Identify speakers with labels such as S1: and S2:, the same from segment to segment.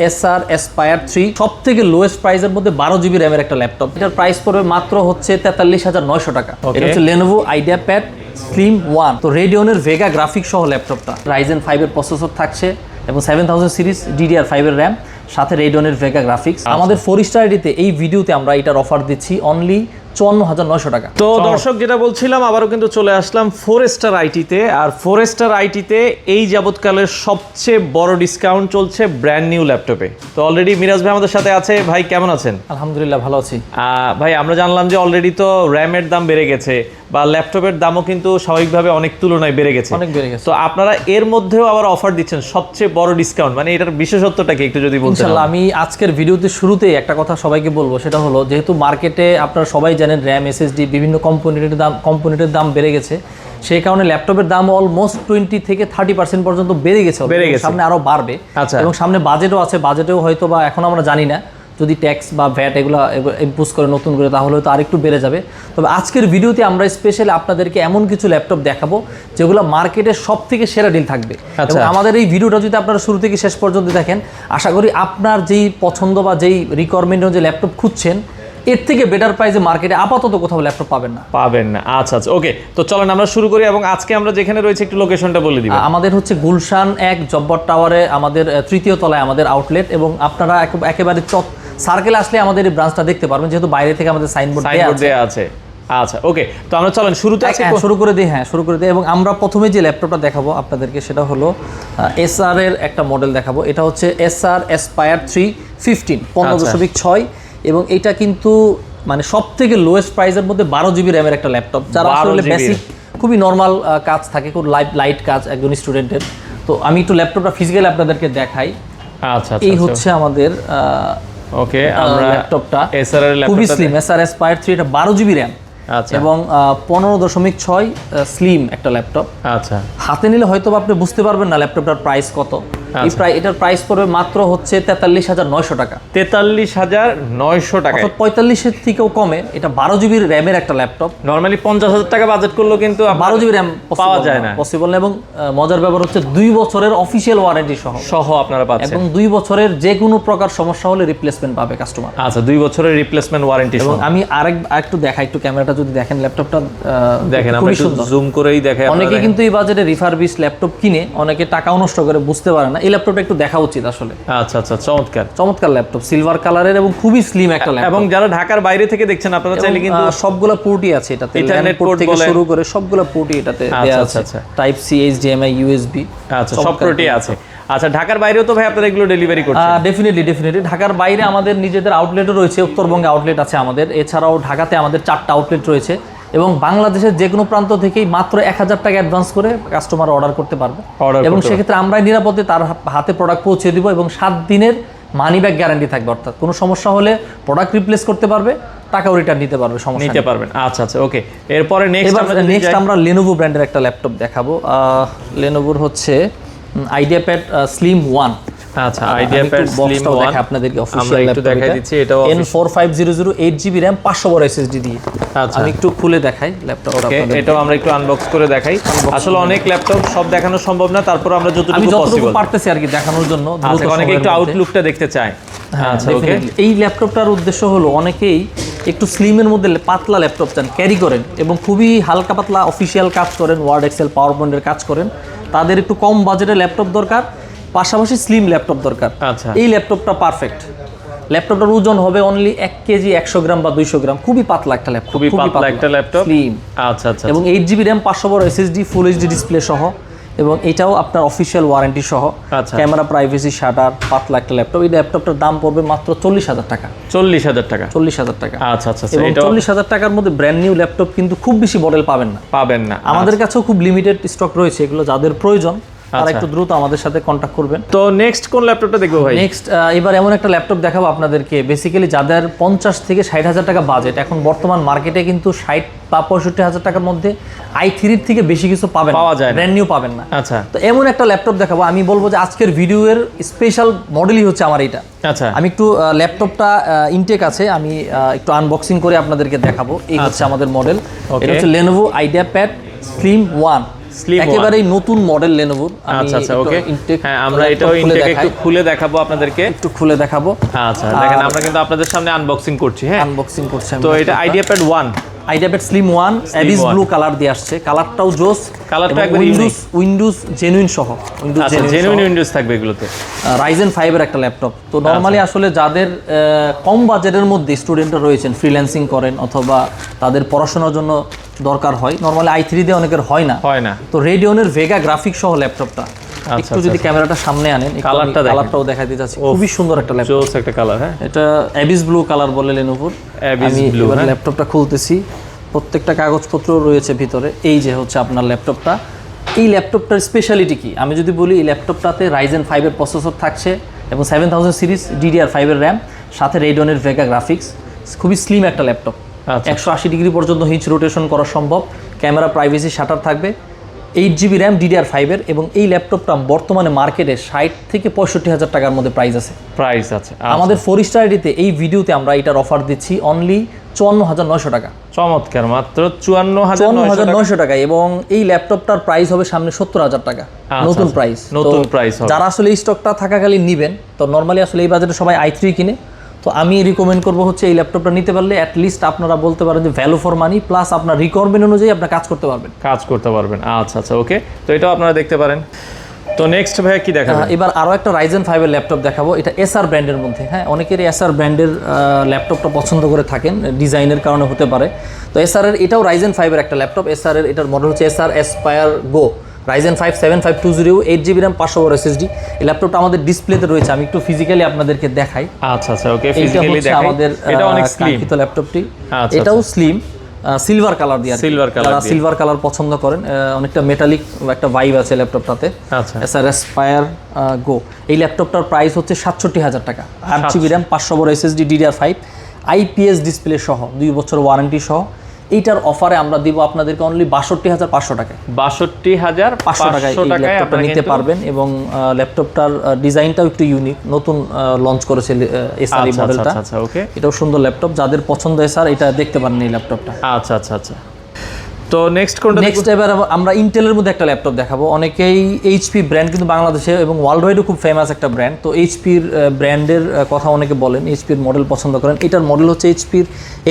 S1: SR aspire 3 সবথেকে lowest প্রাইসের মধ্যে 12 জিবি র্যামের একটা ল্যাপটপ। এটার প্রাইস পড়বে মাত্র হচ্ছে 43,900 টাকা। এটা হচ্ছে Lenovo IdeaPad Slim 1। তো রেডিয়নের ভেগা গ্রাফিক্স সহ ল্যাপটপটা Ryzen 5 এর প্রসেসর থাকছে এবং 7000 সিরিজ DDR5 এর র্যাম, সাথে রেডিয়নের ভেগা গ্রাফিক্স। আমাদের 4 স্টার আইডিতে এই ভিডিওতে আমরা এটার অফার দিচ্ছি অনলি 54,900 টাকা।
S2: তো দর্শক, যেটা বলছিলাম, আবারও কিন্তু চলে আসলাম 4 স্টার আইটিতে। আর 4 স্টার আইটিতে এই যাবৎকালের সবচেয়ে বড় ডিসকাউন্ট চলছে ব্র্যান্ড নিউ ল্যাপটপে। তো অলরেডি মিরাজ ভাই আমাদের সাথে আছে। ভাই কেমন আছেন?
S1: আলহামদুলিল্লাহ ভালো আছি।
S2: ভাই, আমরা জানলাম যে অলরেডি তো র্যামের দাম বেড়ে গেছে বা ল্যাপটপের দামও কিন্তু স্বাভাবিকভাবে অনেক তুলনায় বেড়ে গেছে।
S1: তো
S2: আপনারা এর মধ্যেও আবার অফার দিচ্ছেন সবচেয়ে বড় ডিসকাউন্ট, মানে এটার বিশেষত্বটা কি একটু যদি বলতেন?
S1: ইনশাআল্লাহ আমি আজকের ভিডিওতে শুরুতেই একটা কথা সবাইকে বলবো, সেটা হলো যেহেতু মার্কেটে আপনারা সবাই জানেন র্যাম, এসএসডি, বিভিন্ন কম্পোনেন্টের দাম বেড়ে গেছে, সেই কারণে ল্যাপটপের দাম অলমোস্ট 20 থেকে 30% পর্যন্ত বেড়ে গেছে। সামনে আরো বাড়বে। এবং সামনে বাজেটও আছে, বাজেটেও হয়তো বা এখন আমরা জানি না, যদি ট্যাক্স বা ভ্যাট এগুলো ইম্পোজ করে নতুন করে তাহলে হয়তো আরেকটু বেড়ে যাবে। তবে আজকের ভিডিওতে আমরা স্পেশালি আপনাদেরকে এমন কিছু ল্যাপটপ দেখাবো যেগুলো মার্কেটের সব থেকে সেরা ডিল থাকবে। এবং আমাদের এই ভিডিওটা যদি আপনারা শুরু থেকে শেষ পর্যন্ত দেখেন, আশা করি আপনার যেই পছন্দ বা যেই রিকোয়ারমেন্ট যে ল্যাপটপ খুঁজছেন, এর থেকে বেটার প্রাইসে মার্কেটে আপাতত কোথাও ল্যাপটপ পাবেন না।
S2: আচ্ছা, ওকে। তো চলেন আমরা শুরু করি। এবং আজকে আমরা যেখানে রয়েছে একটু লোকেশনটা বলে দিবেন।
S1: আমাদের হচ্ছে গুলশান 1 জব্বর টাওয়ারে আমাদের 3য় তলায় আমাদের আউটলেট। এবং আপনারা একেবারে সার্কেল আসলে আমাদের এই ব্রাঞ্চটা দেখতে পারবেন, যেহেতু বাইরে থেকে আমাদের সাইনবোর্ড দেয়া আছে।
S2: আচ্ছা, ওকে। তো আমরা চলেন শুরুতে
S1: শুরু করে দিই। এবং আমরা প্রথমে যে ল্যাপটপটা দেখাবো আপনাদেরকে সেটা হলো এসআর এর একটা মডেল দেখাবো। এটা হচ্ছে এসআর এসপায়ার 315 15.6। এবং এটা কিন্তু মানে সব থেকে লোয়েস্ট প্রাইসের মধ্যে 12 জিবি র্যামের একটা ল্যাপটপ, যারা আসলে বেসিক খুবই নর্মাল কাজ থাকে, খুব লাইট কাজ একজন স্টুডেন্টের। তো আমি একটু ল্যাপটপটা ফিজিক্যালি আপনাদেরকে দেখাই।
S2: আচ্ছা,
S1: এই হচ্ছে আমাদের
S2: ওকে আমরা
S1: ল্যাপটপটা
S2: এসআর এর ল্যাপটপ,
S1: খুবই স্লিম এসআর এসপায়ার 3, এটা 12 জিবি র্যাম এবং 15.6 স্লিম একটা ল্যাপটপ।
S2: আচ্ছা, হাতে
S1: নিলে হয়তো আপনি বুঝতে পারবেন না ল্যাপটপটার প্রাইস কত। এটার প্রাইস পড়বে মাত্র হচ্ছে 43,900 টাকা।
S2: 43,900 টাকা,
S1: 45-এর থেকেও কমে। এটা 12 জিবি র্যামের একটা ল্যাপটপ।
S2: নরমালি 50,000 টাকা বাজেট করলেও কিন্তু
S1: 12 জিবি র্যাম
S2: পাওয়া যায় না,
S1: পসিবল না। এবং মজার ব্যাপার হচ্ছে 2 বছরের অফিসিয়াল ওয়ারেন্টি সহ আপনারা পাচ্ছেন। এবং 2 বছরের যে কোনো প্রকার সমস্যা হলে রিপ্লেসমেন্ট পাবে কাস্টমার।
S2: আচ্ছা, 2 বছরের রিপ্লেসমেন্ট ওয়ারেন্টি। এবং
S1: আমি আরেকটু দেখাই, একটু ক্যামেরাটা যদি দেখেন, ল্যাপটপটা
S2: দেখেন, আমরা একটু জুম করেই দেখাই।
S1: অনেকে কিন্তু এই বাজেটে রিফারবিশ ল্যাপটপ কিনে অনেকে টাকাও নষ্ট করে, বুঝতে পারে না। এই ল্যাপটপটা একটু দেখা উচিত আসলে।
S2: আচ্ছা, চমৎকার
S1: ল্যাপটপ, সিলভার কালারের এবং খুবই স্লিম একটা ল্যাপটপ।
S2: এবং যারা ঢাকার বাইরে থেকে দেখছেন আপনারা চাইলে কিন্তু
S1: সবগুলা পোর্টই আছে এটাতে, ইন্টারনেট পোর্ট থেকে শুরু করে সবগুলা পোর্টই এটাতে দেয়া আছে। টাইপ সি, HDMI, USB,
S2: আচ্ছা, সব পোর্টই আছে। আচ্ছা, ঢাকার বাইরেও তো ভাই আপনারা এগুলো ডেলিভারি করছেন?
S1: ডেফিনেটলি। ঢাকার বাইরে আমাদের নিজেদের আউটলেটও রয়েছে, উত্তরবঙ্গে আউটলেট আছে আমাদের। এছাড়াও ঢাকাতে আমাদের 4টা আউটলেট রয়েছে। এবং বাংলাদেশের যে কোনো প্রান্ত থেকেই মাত্র 1000 টাকা অ্যাডভান্স করে কাস্টমার অর্ডার করতে পারবে। এবং সেক্ষেত্রে আমরাই নিরাপদে তার হাতে প্রোডাক্ট পৌঁছে দিব। এবং 7 দিনের মানি ব্যাক গ্যারান্টি থাকবে, অর্থাৎ কোনো সমস্যা হলে প্রোডাক্ট রিপ্লেস করতে পারবে, টাকাও রিটার্ন নিতে পারবে, সমস্যা নিতে পারবেন।
S2: আচ্ছা, ওকে। এরপরে
S1: নেক্সট আমরা Lenovo ব্র্যান্ডের একটা ল্যাপটপ দেখাবো। Lenovoর হচ্ছে IdeaPad Slim 1।
S2: আচ্ছা, IdeaPad Slim 1
S1: আপনাদেরকে অফিশিয়াল
S2: একটু দেখাই দিচ্ছি। এটাও
S1: N4500 8GB RAM 500 বড় SSD দিয়ে। আচ্ছা, আমি একটু খুলে দেখাই ল্যাপটপটা আপনাদের।
S2: এটাও আমরা একটু আনবক্স করে দেখাই। আসলে অনেক ল্যাপটপ সব দেখানো সম্ভব না, তারপর আমরা যতটুকু
S1: পারতেছি আর কি দেখানোর জন্য।
S2: অনেকে একটু আউটলুকটা দেখতে চায়।
S1: আচ্ছা, ওকে। এই ল্যাপটপটার উদ্দেশ্য হলো অনেকেই একটু স্লিমের মধ্যে পাতলা ল্যাপটপ চান, ক্যারি করেন এবং খুবই হালকা পাতলা অফিসিয়াল কাজ করেন, ওয়ার্ড, এক্সেল, পাওয়ার পয়েন্টের কাজ করেন, তাদের একটু কম বাজেটের ল্যাপটপ দরকার, পাশাপাশি স্লিম ল্যাপটপ দরকার।
S2: আচ্ছা,
S1: এই ল্যাপটপটা পারফেক্ট। ল্যাপটপটার ওজন হবে অনলি 1 কেজি 100 গ্রাম বা 200 গ্রাম। খুবই পাতলা একটা ল্যাপটপ,
S2: খুবই পাতলা একটা ল্যাপটপ,
S1: স্লিম।
S2: আচ্ছা,
S1: এবং 8GB RAM 500 বড় SSD, ফুল HD ডিসপ্লে সহ। এবং এটাও আপনার অফিসিয়াল ওয়ারেন্টি সহ। ক্যামেরা, প্রাইভেসি, শাটার, পাতলা একটা ল্যাপটপ। এই ল্যাপটপটার দাম পড়বে মাত্র 40,000 টাকা।
S2: 40,000 টাকা।
S1: আচ্ছা, এবং 40,000 টাকার মধ্যে ব্র্যান্ড নিউ ল্যাপটপ কিন্তু খুব বেশি মডেল পাবেন না। আমাদের কাছেও খুব লিমিটেড স্টক রয়েছে, এগুলো যাদের প্রয়োজন তারা একটু দ্রুত আমাদের সাথে কন্ট্যাক্ট করবেন।
S2: তো নেক্সট কোন ল্যাপটপটা দেখবো ভাই?
S1: নেক্সট এবার এমন একটা ল্যাপটপ দেখাবো আপনাদেরকে, বেসিক্যালি যাদের 50 থেকে 60,000 টাকা বাজেট। এখন বর্তমান মার্কেটে কিন্তু 60 বা 65,000 টাকার মধ্যে i3 থেকে বেশি কিছু পাওয়া যায়, ব্র্যান্ড নিউ পাবেন না।
S2: আচ্ছা,
S1: তো এমন একটা ল্যাপটপ দেখাবো, আমি বলবো যে আজকের ভিডিওর স্পেশাল মডেলই হচ্ছে আমার এটা।
S2: আচ্ছা,
S1: আমি একটু ল্যাপটপটা ইনটেক আছে, আমি একটু আনবক্সিং করে আপনাদেরকে দেখাবো। এই হচ্ছে আমাদের মডেল। এটা হচ্ছে Lenovo IdeaPad Slim 1
S2: Slim one।
S1: একেবারেই নতুন মডেল লেনোভোর।
S2: আচ্ছা আচ্ছা ওকে, হ্যাঁ আমরা এটাও ইনটেক একটু খুলে দেখাবো আপনাদেরকে,
S1: একটু খুলে দেখাবো।
S2: আচ্ছা দেখেন আমরা কিন্তু আপনাদের সামনে আনবক্সিং করছি। হ্যাঁ
S1: আনবক্সিং করছি আমি।
S2: তো এটা IdeaPad 1,
S1: IdeaPad Slim 1 Abyss blue colour দিয়ে আসছে, কালারটাও জোস,
S2: কালারটা একবার
S1: উইন্ডোজ জেনুইন সহ,
S2: আচ্ছা জেনুইন উইন্ডোজ থাকবে এগুলোতে।
S1: Ryzen 5 এর একটা ল্যাপটপ। তো নরমালি আসলে যাদের কম বাজেটের মধ্যে স্টুডেন্টরা রয়েছেন, ফ্রিল্যান্সিং করেন অথবা তাদের পড়াশোনার জন্য দরকার হয়, নরমালি i3 দিয়ে অনেকের হয় না, তো রেডিয়নের ভেগা গ্রাফিক সহ ল্যাপটপটা একটু যদি ক্যামেরাটা সামনে আনেন, কালারটাও দেখাই দিতে চাচ্ছি, খুবই সুন্দর একটা ল্যাপটপ,
S2: জোস একটা কালার। হ্যাঁ
S1: এটা অ্যাবিস ব্লু কালার বলে লেনোভোর। আমি এবার ল্যাপটপটা খুলতেছি, প্রত্যেকটা কাগজপত্র রয়েছে ভিতরে। এই যে হচ্ছে আপনার ল্যাপটপটা। এই ল্যাপটপটার স্পেশালিটি কি আমি যদি বলি, এই ল্যাপটপটাতে Ryzen 5 এর প্রসেসর থাকছে এবং 7000 সিরিজ DDR5 এর র্যাম, সাথে রেডিয়নের ভেগা গ্রাফিক্স। খুবই স্লিম একটা ল্যাপটপ, 180 ডিগ্রি পর্যন্ত হিচ রোটেশন করা সম্ভব, ক্যামেরা প্রাইভেসি শাটার থাকবে, 8GB র্যাম DDR5 এর। এবং এই ল্যাপটপটা বর্তমানে মার্কেটে 60 থেকে 65 হাজার টাকার মধ্যে প্রাইস আছে। আমাদের 4 স্টার আইডিতে এই ভিডিওতে আমরা এটার অফার দিচ্ছি অনলি 54,900 টাকা।
S2: চমৎকার, মাত্র 54,900
S1: টাকা। এবং এই ল্যাপটপটার প্রাইস হবে সামনে 70,000 টাকা, নতুন প্রাইস। যারা আসলে এই স্টকটা থাকাকালীন নিবেন, তো নর্মালি আসলে এই বাজেটে সবাই i3 কিনে, তো আমি রিকমেন্ড করবো হচ্ছে এই ল্যাপটপটা নিতে পারলে অ্যাটলিস্ট আপনারা বলতে পারেন যে ভ্যালু ফর মানি, প্লাস আপনার রিকোয়ারমেন্ট অনুযায়ী আপনার কাজ করতে পারবেন। আচ্ছা আচ্ছা ওকে, তো এটাও আপনারা দেখতে পারেন। তো নেক্সট ভাই কি দেখাবো? এবার আরো একটা Ryzen 5 এর ল্যাপটপ দেখাবো। এটা এসআর ব্র্যান্ডের মধ্যে। হ্যাঁ, অনেকেরই এসআর ব্র্যান্ডের ল্যাপটপটা পছন্দ করে থাকেন, ডিজাইনের কারণে হতে পারে। তো এসআর এর এটাও Ryzen 5 এর একটা ল্যাপটপ। এসআর এর এটার মডেল হচ্ছে Acer Aspire Go, Ryzen 5 7520, 8GB RAM, 500 watt SSD। এই ল্যাপটপটা আমাদের ডিসপ্লেতে রয়েছে, আমি একটু ফিজিক্যালি আপনাদেরকে দেখাই।
S2: আচ্ছা আচ্ছা ওকে, ফিজিক্যালি দেখাই। আমাদের
S1: এটা অনেক স্লিম ল্যাপটপটি, এটাও স্লিম, সিলভার কালার দিয়ে। যারা সিলভার কালার পছন্দ করেন, অনেকটা মেটালিক একটা ভাইব আছে ল্যাপটপটাতে। এসআর অ্যাসপায়ার গো। এই ল্যাপটপটার প্রাইস হচ্ছে 67,000 টাকা, 8GB RAM, 500 watt SSD, DDR5, IPS display সহ, 2 বছর ওয়ারেন্টি সহ। এইটার অফারে আমরা দিব আপনাদেরকে অনলি 62,500 টাকায়।
S2: 62,500 টাকায়
S1: এই ল্যাপটপটা নিতে পারবেন। এবং ল্যাপটপটার ডিজাইনটাও একটু ইউনিক, নতুন লঞ্চ করেছে এসআর এই মডেলটা। এটাও সুন্দর ল্যাপটপ, যাদের পছন্দ এসআর এটা দেখতে পারেন এই ল্যাপটপটা।
S2: আচ্ছা আচ্ছা আচ্ছা। তো নেক্সট
S1: এবার আমরা ইন্টেলের মধ্যে একটা ল্যাপটপ দেখাবো। অনেকেই এইচপি ব্র্যান্ড কিন্তু বাংলাদেশে এবং ওয়ার্ল্ড ওয়াইডও খুব ফেমাস একটা ব্র্যান্ড। তো এইচপির ব্র্যান্ডের কথা অনেকে বলেন, এইচপির মডেল পছন্দ করেন। এটার মডেল হচ্ছে এইচপির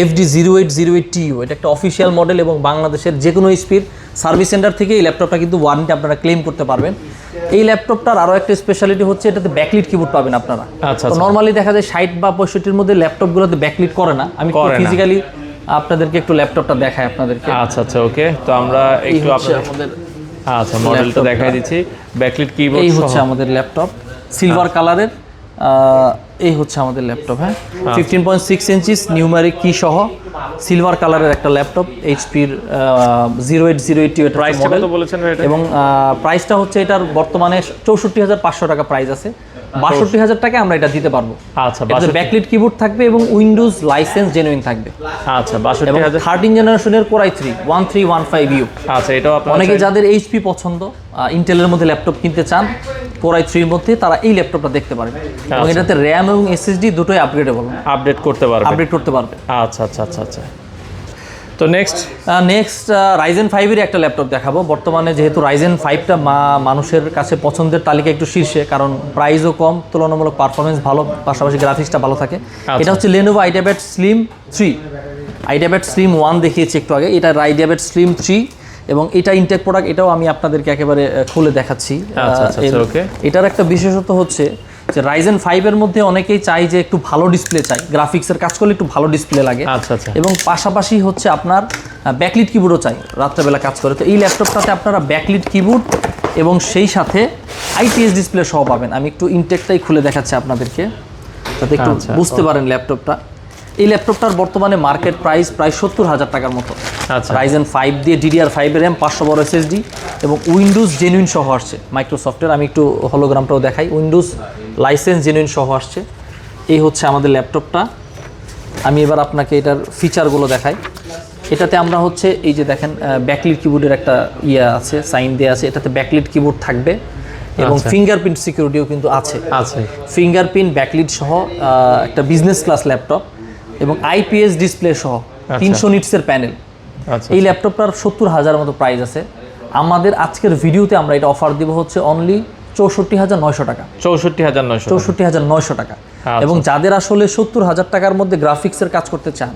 S1: FD0808TU। এটা একটা অফিসিয়াল মডেল এবং বাংলাদেশের যে কোনো এইচপির সার্ভিস সেন্টার থেকে এই ল্যাপটপটা কিন্তু ওয়ারেন্টি আপনারা ক্লেম করতে পারবেন। এই ল্যাপটপটার আরও একটা স্পেশালিটি হচ্ছে এটাতে ব্যাকলিট কিবোর্ড পাবেন আপনারা। তো নর্মালি দেখা যায় 60 বা 65-র মধ্যে ল্যাপটপগুলোতে ব্যাকলিট করে না। আমি ফিজিক্যালি আপনাদেরকে একটু ল্যাপটপটা দেখাই আপনাদেরকে।
S2: আচ্ছা আচ্ছা ওকে, তো আমরা একটু আপনাদের আচ্ছা মডেলটা দেখাই দিচ্ছি। ব্যাকলিট কিবোর্ড
S1: এই হচ্ছে আমাদের ল্যাপটপ, সিলভার কালারের। এই হচ্ছে আমাদের ল্যাপটপ। হ্যাঁ, 15.6 ইঞ্চিস নিউমারিক কি সহ সিলভার কালারের একটা ল্যাপটপ, এইচপির 0808 এর
S2: প্রাইসটা কত বলেছেন এটা?
S1: এবং প্রাইসটা হচ্ছে এটার বর্তমানে 64,500 টাকা প্রাইস আছে। 62,000 টাকায় আমরা এটা দিতে পারবো।
S2: আচ্ছা,
S1: এটাতে ব্যাকলিট কিবোর্ড থাকবে এবং উইন্ডোজ লাইসেন্স জেনুইন থাকবে।
S2: আচ্ছা, 62,000।
S1: 13 জেনারেশনের Core i3 1315U।
S2: আচ্ছা, এটাও আপনারা
S1: অনেকে যাদের এইচপি পছন্দ, ইন্টেলের মধ্যে ল্যাপটপ কিনতে চান Core i3 এর মধ্যে, তারা এই ল্যাপটপটা দেখতে পারেন। এবং এটাতে র্যাম এবং এসএসডি দুটোই আপগ্রেডেবল,
S2: আপডেট করতে পারবে। আচ্ছা আচ্ছা আচ্ছা আচ্ছা। তো নেক্সট Ryzen 5 এর একটা ল্যাপটপ দেখাবো। বর্তমানে যেহেতু Ryzen 5টা মানুষের কাছে পছন্দের তালিকা একটু শীর্ষে, কারণ প্রাইসও কম, তুলনামূলক পারফরমেন্স ভালো, পাশাপাশি গ্রাফিক্সটা ভালো থাকে। এটা হচ্ছে Lenovo IdeaPad Slim 3। IdeaPad Slim 1 দেখিয়েছি একটু আগে, এটা IdeaPad Slim 3 এবং এটা ইনটেক প্রোডাক্ট। এটাও আমি আপনাদেরকে একেবারে খুলে দেখাচ্ছি। এটার একটা বিশেষত্ব হচ্ছে যে Ryzen 5 এর মধ্যে অনেকেই চাই যে একটু ভালো ডিসপ্লে চাই, গ্রাফিক্সের কাজ করলে একটু ভালো ডিসপ্লে লাগে। এবং পাশাপাশি হচ্ছে আপনার ব্যাকলিট কিবোর্ডও চাই, রাত্রেবেলা কাজ করে। তো এই ল্যাপটপটাতে আপনারা ব্যাকলিট কিবোর্ড এবং সেই সাথে IPS ডিসপ্লে সহ পাবেন। আমি একটু ইনটেকটাই খুলে দেখাচ্ছি আপনাদেরকে, যাতে একটু বুঝতে পারেন ল্যাপটপটা। এই ল্যাপটপটার বর্তমানে মার্কেট প্রাইস প্রায় 70,000 টাকার মতো। Ryzen 5 দিয়ে DDR5 র্যাম, 500 বড় SSD এবং উইন্ডোজ জেনুইন সহ আসছে মাইক্রোসফটের। আমি একটু হলোগ্রামটাও দেখাই, উইন্ডোজ লাইসেন্স জেনুইন সহ আসছে। এই হচ্ছে আমাদের ল্যাপটপটা। আমি এবার আপনাকে এটার ফিচারগুলো দেখাই। এটাতে আমরা হচ্ছে এই যে দেখেন ব্যাকলিট কিবোর্ডের একটা আছে, সাইন দেওয়া আছে। এটাতে ব্যাকলিট কিবোর্ড থাকবে এবং ফিঙ্গারপ্রিন্ট সিকিউরিটিও কিন্তু আছে। ফিঙ্গারপ্রিন্ট ব্যাকলিট সহ একটা বিজনেস ক্লাস ল্যাপটপ এবং IPS ডিসপ্লে সহ 300 নিটসের প্যানেল। এই ল্যাপটপটার 70,000 মতো প্রাইস আছে।
S1: আমাদের আজকের ভিডিওতে আমরা এটা অফার দিব হচ্ছে অনলি 64,900 টাকা।
S2: 64,900
S1: টাকা। এবং যাদের আসলে 70,000 টাকার মধ্যে গ্রাফিক্সের কাজ করতে চান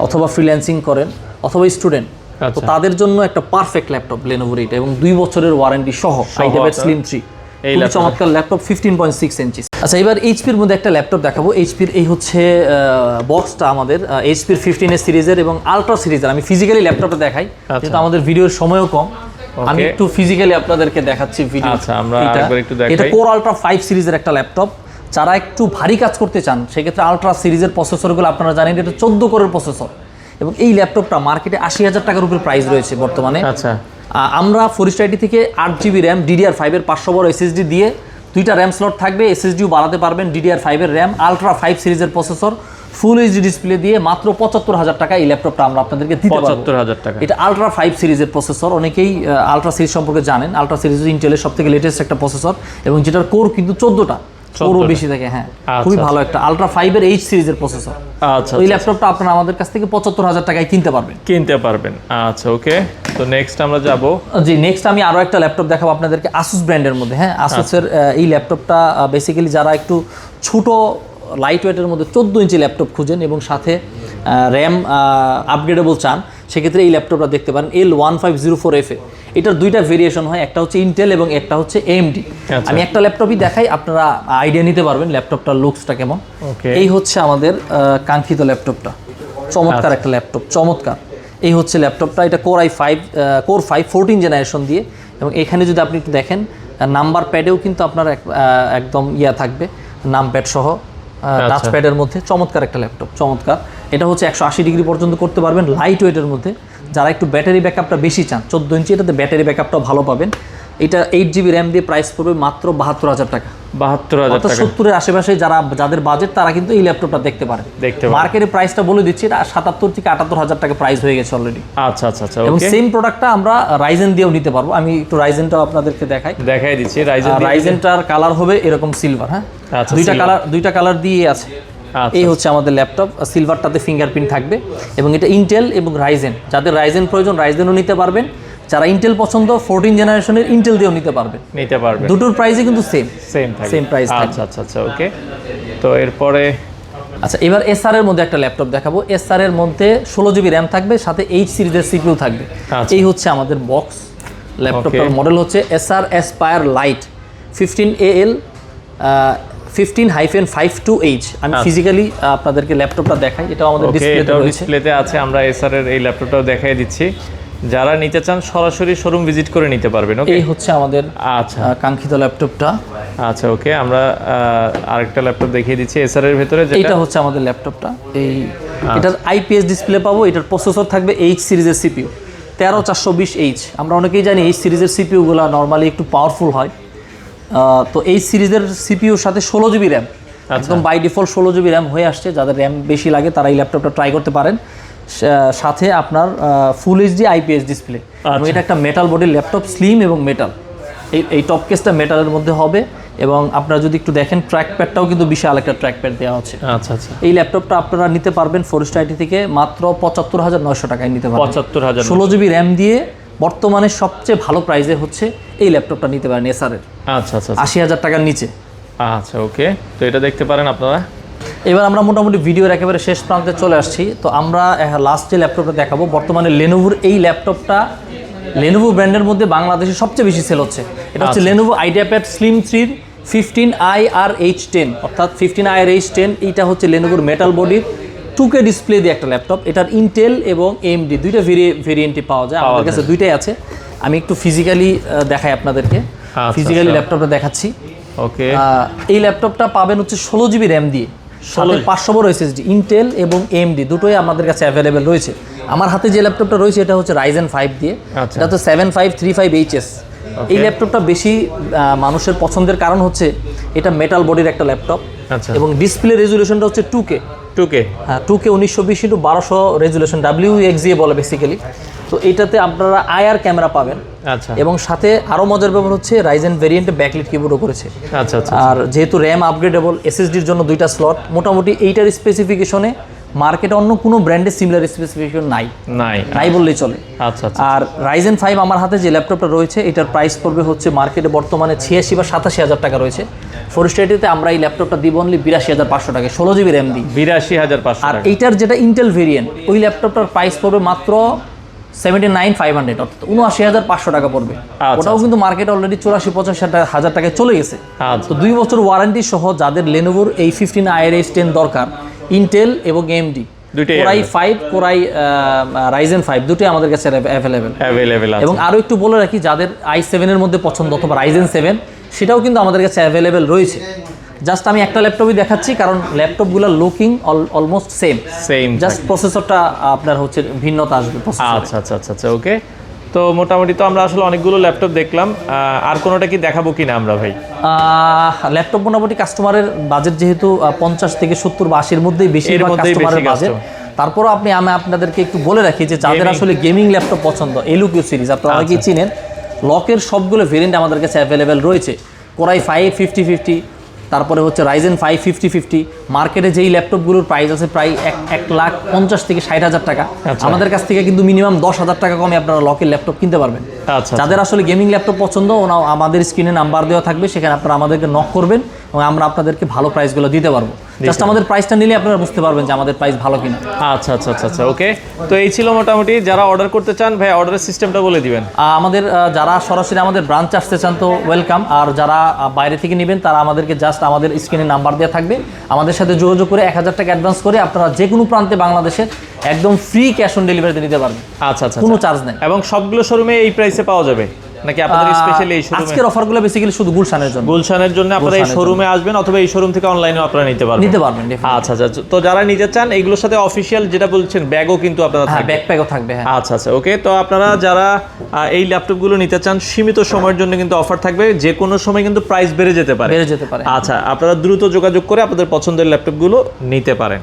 S1: অথবা ফ্রিল্যান্সিং করেন অথবা স্টুডেন্ট, তো তাদের জন্য একটা পারফেক্ট ল্যাপটপ লেনোভোর এটা, এবং 2 বছরের ওয়ারেন্টি সহ আইট্যাবেড স্লিম 3 এই চমৎকার ল্যাপটপ 15.6 ইঞ্চি। আচ্ছা, এবার এইচপির মধ্যে একটা ল্যাপটপ দেখাবো। এইচপির এই হচ্ছে বক্সটা আমাদের এইচপির 15 সিরিজের এবং আলট্রা সিরিজের। আমি ফিজিক্যালি ল্যাপটপটা দেখাই, যেহেতু আমাদের ভিডিওর সময়ও কম, আমি একটু ফিজিক্যালি আপনাদেরকে দেখাচ্ছি ভিডিও।
S2: আচ্ছা, আমরা একবার একটু দেখাই।
S1: এটা কোর আলট্রা 5 সিরিজের একটা ল্যাপটপ। যারা একটু ভারী কাজ করতে চান সেক্ষেত্রে আলট্রা সিরিজের প্রসেসরগুলো আপনারা জানেন এটা 14 কোরের প্রসেসর, এবং এই ল্যাপটপটা মার্কেটে 80,000 টাকার উপরে প্রাইস রয়েছে বর্তমানে।
S2: আচ্ছা,
S1: আমরা ফোরেস্ট আইটি থেকে 8GB র্যাম DDR5 এর 500 বড় SSD দিয়ে 2টা র্যাম স্লট থাকবে, SSDও বাড়াতে পারবেন, DDR5 এর র্যাম, আলট্রা 5 সিরিজের প্রসেসর, ফুল এইচডি ডিসপ্লে দিয়ে মাত্র 75,000 টাকা এই ল্যাপটপটা আমরা আপনাদেরকে দিতে পারবো।
S2: 75,000 টাকা।
S1: এটা আলট্রা 5 সিরিজের প্রসেসর। অনেকেই আলট্রা সিরিজ সম্পর্কে জানেন। আলট্রা সিরিজ ইন্টেলের সবথেকে লেটেস্ট একটা প্রসেসর, এবং যেটার কোর কিন্তু 14টা, কোরও বেশি থাকে। হ্যাঁ, খুবই ভালো একটা আলট্রা 5 এর H সিরিজের প্রসেসর।
S2: আচ্ছা,
S1: এই ল্যাপটপটা আপনারা আমাদের কাছ থেকে 75,000 টাকায় কিনতে পারবেন।
S2: আচ্ছা, ওকে। তো নেক্সট আমরা যাব।
S1: জি, নেক্সট আমি আরো একটা ল্যাপটপ দেখাবো আপনাদেরকে আসুস ব্র্যান্ডের মধ্যে। হ্যাঁ, আসুসের এই ল্যাপটপটা বেসিক্যালি যারা একটু ছোট লাইট ওয়েটের মধ্যে 14 ইঞ্চি ল্যাপটপ খুঁজেন এবং সাথে র্যাম আপগ্রেডেবল চান, সেক্ষেত্রে এই ল্যাপটপটা দেখতে পারেন। L1504FA, এটার 2টা ভেরিয়েশন হয়, একটা হচ্ছে ইন্টেল এবং একটা হচ্ছে AMD। আমি একটা ল্যাপটপই দেখাই, আপনারা আইডিয়া নিতে পারবেন ল্যাপটপটার লুকসটা কেমন। এই হচ্ছে আমাদের কাঙ্ক্ষিত ল্যাপটপটা, চমৎকার একটা ল্যাপটপ, চমৎকার। এই হচ্ছে ল্যাপটপটা, এটা কোর 5 14 জেনারেশন দিয়ে, এবং এখানে যদি আপনি একটু দেখেন নাম্বার প্যাডেও কিন্তু আপনার একদম থাকবে, নাম প্যাড সহ টাচ প্যাডের মধ্যে। চমৎকার একটা ল্যাপটপ, চমৎকার। এটা হচ্ছে 180 ডিগ্রি পর্যন্ত করতে পারবেন, লাইট ওয়েটের মধ্যে। যারা একটু ব্যাটারি ব্যাকআপটা বেশি চান, 14 ইঞ্চি, এটাতে ব্যাটারি ব্যাকআপটাও ভালো পাবেন। এটা 8GB র্যাম দিয়ে প্রাইস পড়বে মাত্র 72,000 টাকা।
S2: 72,000 টাকা।
S1: 70-এর আশেপাশে যাদের বাজেট তারা কিন্তু এই ল্যাপটপটা দেখতে পারেন। মার্কেটের প্রাইসটা বলে দিচ্ছি, এটা 77 থেকে 78,000 টাকা প্রাইস হয়ে গেছে অলরেডি।
S2: আচ্ছা,
S1: এবং সেম প্রোডাক্টটা আমরা রাইজেন দিয়েও নিতে পারবো। আমি একটু রাইজেনটাও আপনাদেরকে দেখাই
S2: দিচ্ছি।
S1: রাইজেনটার কালার হবে এরকম সিলভার। হ্যাঁ, দুইটা কালার দিয়ে আছে। এই হচ্ছে আমাদের ল্যাপটপ, সিলভারটাতে ফিঙ্গারপ্রিন্ট থাকবে, এবং এটা ইন্টেল এবং রাইজেন। যাদের রাইজেন প্রয়োজন রাইজেনও নিতে পারবেন, যারা ইন্টেল পছন্দ 14 জেনারেশনের ইন্টেল দিয়েও নিতে পারবেন। দুটোর প্রাইসই কিন্তু সেম প্রাইস।
S2: আচ্ছা, ওকে। তো এরপরে
S1: এবার এসআর এর মধ্যে একটা ল্যাপটপ দেখাবো। এসআর এর মধ্যে 16GB র্যাম থাকবে, সাথে H সিরিজের CPU থাকবে। এই হচ্ছে আমাদের বক্স। ল্যাপটপটার মডেল হচ্ছে Acer aspire light 15AL 15-52H। আমি ফিজিক্যালি আপনাদেরকে ল্যাপটপটা দেখাই, এটা আমাদের
S2: ডিসপ্লেতে আছে। আমরা এসআর এর এই ল্যাপটপটাও দেখাই দিচ্ছি, যারা নিতে চান সরাসরি শোরুম ভিজিট করে নিতে পারবেন।
S1: এই হচ্ছে আমাদের কাঙ্ক্ষিত ল্যাপটপটা।
S2: আচ্ছা, ওকে। আমরা আরেকটা ল্যাপটপ দেখিয়ে দিচ্ছি এসআর এর ভিতরে।
S1: এটা হচ্ছে আমাদের ল্যাপটপটা। এটার IPS ডিসপ্লে পাবো। এটার প্রসেসর থাকবে H সিরিজের CPU 13420H। আমরা অনেকেই জানি H সিরিজের CPU গুলো নর্মালি একটু পাওয়ারফুল হয়, তো এই সিরিজের CPUর সাথে 16GB র্যাম, একদম বাই ডিফল্ট 16GB র্যাম হয়ে আসছে। যাদের র্যাম বেশি লাগে তারা এই ল্যাপটপটা ট্রাই করতে পারেন। সাথে আপনার ফুল এইচডি IPS ডিসপ্লে, এবং এটা একটা মেটাল বডির ল্যাপটপ, স্লিম এবং মেটাল। এই টপ কেসটা মেটালের মধ্যে হবে, এবং আপনারা যদি একটু দেখেন ট্র্যাক প্যাডটাও কিন্তু বিশাল একটা ট্র্যাক প্যাড দেওয়া হচ্ছে।
S2: আচ্ছা।
S1: এই ল্যাপটপটা আপনারা নিতে পারবেন ফোরেস্ট আইটি থেকে মাত্র 75,900 টাকায় নিতে পারবেন।
S2: 75,000।
S1: 16GB র্যাম দিয়ে বর্তমানে সবচেয়ে ভালো প্রাইসে হচ্ছে এই ল্যাপটপটা নিতে পারেন এসআর এর।
S2: আচ্ছা,
S1: 80,000 টাকার নিচে।
S2: আচ্ছা, ওকে। তো এটা দেখতে পারেন আপনারা।
S1: এবার আমরা মোটামুটি ভিডিওর একেবারে শেষ প্রান্তে চলে আসছি। তো আমরা লাস্ট যে ল্যাপটপটা দেখাবো, বর্তমানে লেনোভোর এই ল্যাপটপটা লেনোভো ব্র্যান্ডের মধ্যে বাংলাদেশে সবচেয়ে বেশি সেল হচ্ছে। এটা হচ্ছে লেনোভো আইডিয়াপ্যাড স্লিম 3 15IRH10, অর্থাৎ 15IRH10। এইটা হচ্ছে লেনোভোর মেটাল বডির 2K ডিসপ্লে দিয়ে একটা ল্যাপটপ। এটার ইন্টেল এবং AMD দুইটা ভেরিয়েন্টই পাওয়া যায়, আমাদের কাছে দুইটাই আছে। আমি একটু ফিজিক্যালি দেখাই আপনাদেরকে, ফিজিক্যালি ল্যাপটপটা দেখাচ্ছি।
S2: ওকে,
S1: এই ল্যাপটপটা পাবেন হচ্ছে 16GB র্যাম দিয়ে, 500 বড় SSD, ইন্টেল এবং AMD দুটোই আমাদের কাছে অ্যাভেলেবেল রয়েছে। আমার হাতে যে ল্যাপটপটা রয়েছে এটা হচ্ছে রাইজেন 5 দিয়ে, এটা হচ্ছে 7535HS। এই ল্যাপটপটা বেশি মানুষের পছন্দের কারণ হচ্ছে এটা মেটাল বডির একটা ল্যাপটপ, এবং ডিসপ্লে রেজুলেশনটা হচ্ছে 2K। হ্যাঁ, 2K 1920x1200 রেজুলেশন, WXGA বলে বেসিক্যালি। তো এটাতে আপনারা IR ক্যামেরা পাবেন, এবং সাথে আরও মজার ব্যাপার হচ্ছে রাইজেন ভেরিয়েন্টে ব্যাকলিট কিবোর্ডও করেছে। আর যেহেতু র্যাম আপগ্রেডেবল, SSDর জন্য 2টা স্লট, মোটামুটি এইটার স্পেসিফিকেশনে মার্কেটে অন্য কোনো ব্র্যান্ডের সিমিলার স্পেসিফিকেশন নাই নাই বললেই চলে।
S2: আচ্ছা আচ্ছা।
S1: আর রাইজেন 5 আমার হাতে যে ল্যাপটপটা রয়েছে এটার প্রাইস পড়বে হচ্ছে মার্কেটে বর্তমানে 86 বা 87 হাজার টাকা রয়েছে। ফোরেস্টারিতে আমরা এই ল্যাপটপটা দিব অনলি 82,500 টাকা, 16 জিবি র্যাম দিই।
S2: 82,500।
S1: আর এইটার যেটা ইন্টেল ভেরিয়েন্ট ওই ল্যাপটপটার প্রাইস পড়বে মাত্র 79,500, অর্থাৎ 79,500 টাকা পড়বে। ওটাও কিন্তু মার্কেটে অলরেডি 84-85 হাজার টাকায় চলে গেছে। তো 2 বছর ওয়ারেন্টি সহ যাদের লেনোভোর এই 15 IRS 10 দরকার, ইন্টেল এবং AMD কোরাই 5 কোরাই রাইজেন 5 দুটোই আমাদের কাছে অ্যাভেলেবেল
S2: আছে।
S1: এবং আরও একটু বলে রাখি, যাদের i7 এর মধ্যে পছন্দ অথবা রাইজেন 7 সেটাও কিন্তু আমাদের কাছে অ্যাভেলেবেল রয়েছে। জাস্ট আমি একটা ল্যাপটপই দেখাচ্ছি কারণ ল্যাপটপগুলো লুকিং অলমোস্ট সেম, জাস্ট প্রসেসরটা আপনার হচ্ছে ভিন্নতা আসবে।
S2: আচ্ছা আচ্ছা আচ্ছা আচ্ছা, ওকে। তো মোটামুটি তো আমরা আসলে অনেকগুলো ল্যাপটপ দেখলাম, আর কোনোটা কি দেখাবো কিনা আমরা ভাই?
S1: ল্যাপটপ মোটামুটি কাস্টমারের বাজেট যেহেতু 50 থেকে 70 বা 80-এর মধ্যেই বেশিরভাগ কাস্টমারের বাজেট, তারপরও আমি আপনাদেরকে একটু বলে রাখি যে যাদের আসলে গেমিং ল্যাপটপ পছন্দ, এলুকিউ সিরিজ আপনারা অনেকেই চিনেন, লকের সবগুলো ভেরিয়েন্ট আমাদের কাছে অ্যাভেলেবেল রয়েছে। কোরাই 5 5050, তারপরে হচ্ছে রাইজেন 5 5050। মার্কেটে যেই ল্যাপটপগুলোর প্রাইস আছে প্রায় 1,50,000 থেকে 60,000 টাকা, আমাদের কাছ থেকে কিন্তু মিনিমাম 10,000 টাকা কমে আপনারা লকের ল্যাপটপ কিনতে পারবেন। যাদের আসলে গেমিং ল্যাপটপ পছন্দ, ওনা আমাদের স্ক্রিনে নাম্বার দেওয়া থাকবে, সেখানে আপনারা আমাদেরকে নক করবেন এবং আমরা আপনাদেরকে ভালো প্রাইসগুলো দিতে পারবো। জাস্ট আমাদের প্রাইসটা নিলে আপনারা বুঝতে পারবেন যে আমাদের প্রাইস ভালো কিনা।
S2: আচ্ছা আচ্ছা আচ্ছা আচ্ছা, ওকে। তো এই ছিল মোটামুটি, যারা অর্ডার করতে চান ভাই অর্ডারের সিস্টেমটা বলে দিবেন।
S1: আমাদের যারা সরাসরি আমাদের ব্রাঞ্চ আসতে চান তো ওয়েলকাম, আর যারা বাইরে থেকে নেবেন তারা আমাদেরকে জাস্ট আমাদের স্ক্রিনে নাম্বার দেওয়া থাকবে, আমাদের সাথে যোগাযোগ করে 1,000 টাকা অ্যাডভান্স করে আপনারা যে কোনো প্রান্তে বাংলাদেশের একদম ফ্রি ক্যাশ অন ডেলিভারিতে নিতে পারবেন।
S2: আচ্ছা আচ্ছা,
S1: কোনো চার্জ নেই।
S2: এবং সবগুলো শোরুমে এই প্রাইসে পাওয়া যাবে নাকি আপনাদের স্পেশালি এই শোরুমে?
S1: আজকের অফারগুলো বেসিক্যালি শুধু গুলশানের জন্য আপনারা
S2: এই শোরুমে আসবেন, অথবা এই শোরুম থেকে অনলাইনেও আপনারা নিতে পারবেন। আচ্ছা আচ্ছা, তো যারা নিতে চান এইগুলোর সাথে অফিশিয়াল যেটা বলছেন ব্যাগও কিন্তু আপনারা থাকবে,
S1: ব্যাকপ্যাকও থাকবে।
S2: আচ্ছা আচ্ছা, ওকে। তো আপনারা যারা এই ল্যাপটপগুলো নিতে চান সীমিত সময়ের জন্য কিন্তু অফার থাকবে, যে কোনো সময় কিন্তু প্রাইস বেড়ে যেতে পারে।
S1: আচ্ছা,
S2: আপনারা দ্রুত যোগাযোগ করে আপনাদের পছন্দের ল্যাপটপগুলো নিতে পারেন।